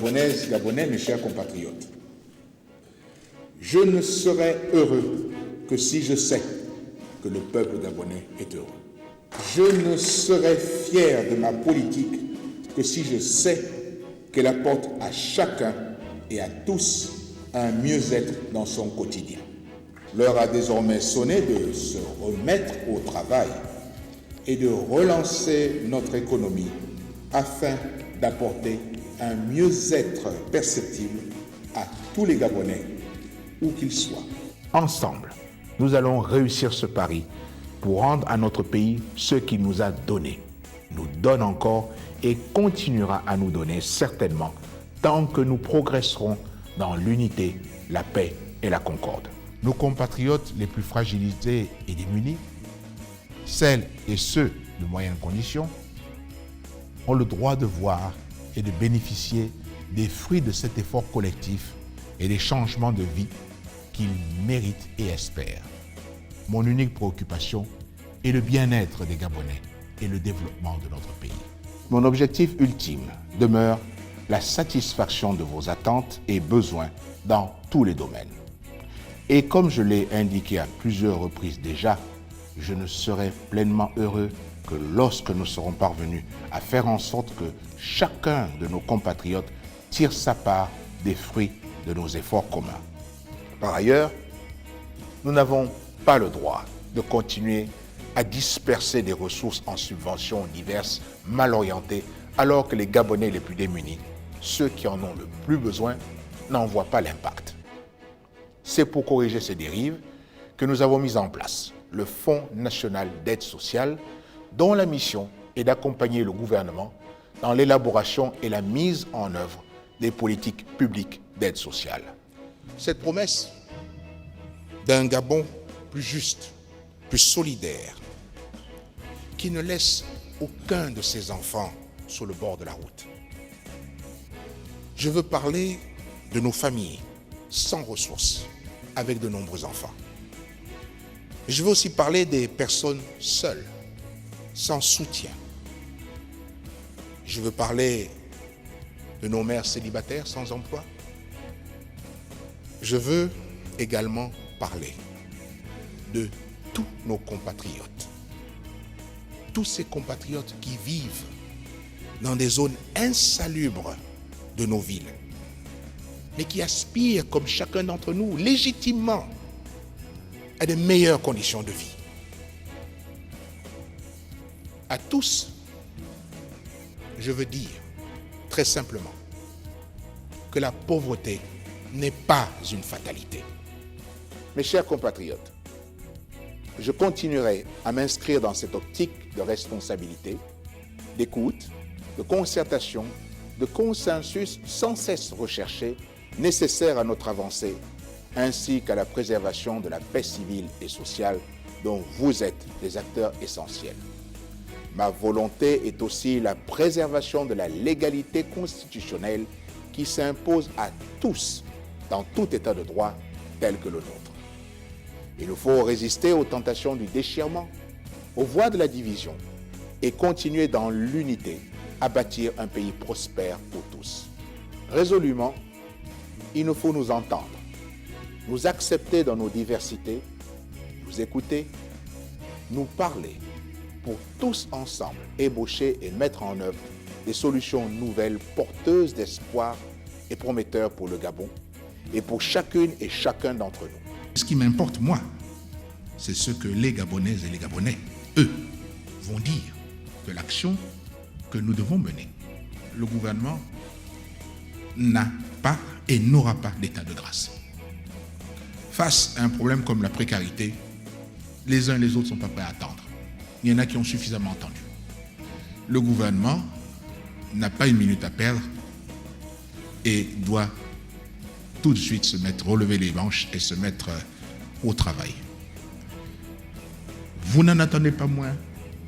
Gabonaises, Gabonais, mes chers compatriotes, je ne serai heureux que si je sais que le peuple gabonais est heureux. Je ne serai fier de ma politique que si je sais qu'elle apporte à chacun et à tous un mieux-être dans son quotidien. L'heure a désormais sonné de se remettre au travail et de relancer notre économie afin d'apporter un mieux-être perceptible à tous les Gabonais, où qu'ils soient. Ensemble, nous allons réussir ce pari pour rendre à notre pays ce qu'il nous a donné, nous donne encore et continuera à nous donner certainement tant que nous progresserons dans l'unité, la paix et la concorde. Nos compatriotes les plus fragilisés et démunis, celles et ceux de moyennes conditions, ont le droit de voir et de bénéficier des fruits de cet effort collectif et des changements de vie qu'ils méritent et espèrent. Mon unique préoccupation est le bien-être des Gabonais et le développement de notre pays. Mon objectif ultime demeure la satisfaction de vos attentes et besoins dans tous les domaines. Et comme je l'ai indiqué à plusieurs reprises déjà, je ne serai pleinement heureux que lorsque nous serons parvenus à faire en sorte que chacun de nos compatriotes tire sa part des fruits de nos efforts communs. Par ailleurs, nous n'avons pas le droit de continuer à disperser des ressources en subventions diverses, mal orientées, alors que les Gabonais les plus démunis, ceux qui en ont le plus besoin, n'en voient pas l'impact. C'est pour corriger ces dérives que nous avons mis en place le Fonds national d'aide sociale, dont la mission est d'accompagner le gouvernement dans l'élaboration et la mise en œuvre des politiques publiques d'aide sociale. Cette promesse d'un Gabon plus juste, plus solidaire, qui ne laisse aucun de ses enfants sur le bord de la route. Je veux parler de nos familles sans ressources, avec de nombreux enfants. Je veux aussi parler des personnes seules, sans soutien. Je veux parler de nos mères célibataires sans emploi. Je veux également parler de tous nos compatriotes. Tous ces compatriotes qui vivent dans des zones insalubres de nos villes, mais qui aspirent, comme chacun d'entre nous, légitimement, à de meilleures conditions de vie. À tous, je veux dire, très simplement, que la pauvreté n'est pas une fatalité. Mes chers compatriotes, je continuerai à m'inscrire dans cette optique de responsabilité, d'écoute, de concertation, de consensus sans cesse recherché, nécessaire à notre avancée, ainsi qu'à la préservation de la paix civile et sociale dont vous êtes des acteurs essentiels. Ma volonté est aussi la préservation de la légalité constitutionnelle qui s'impose à tous dans tout état de droit tel que le nôtre. Il nous faut résister aux tentations du déchirement, aux voies de la division et continuer dans l'unité à bâtir un pays prospère pour tous. Résolument, il nous faut nous entendre, nous accepter dans nos diversités, nous écouter, nous parler pour tous ensemble ébaucher et mettre en œuvre des solutions nouvelles porteuses d'espoir et prometteurs pour le Gabon et pour chacune et chacun d'entre nous. Ce qui m'importe, moi, c'est ce que les Gabonaises et les Gabonais, eux, vont dire de l'action que nous devons mener. Le gouvernement n'a pas et n'aura pas d'état de grâce. Face à un problème comme la précarité, les uns et les autres ne sont pas prêts à attendre. Il y en a qui ont suffisamment entendu. Le gouvernement n'a pas une minute à perdre et doit tout de suite relever les manches et se mettre au travail. Vous n'en attendez pas moins,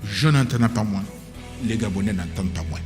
je n'entends pas moins, les Gabonais n'entendent pas moins.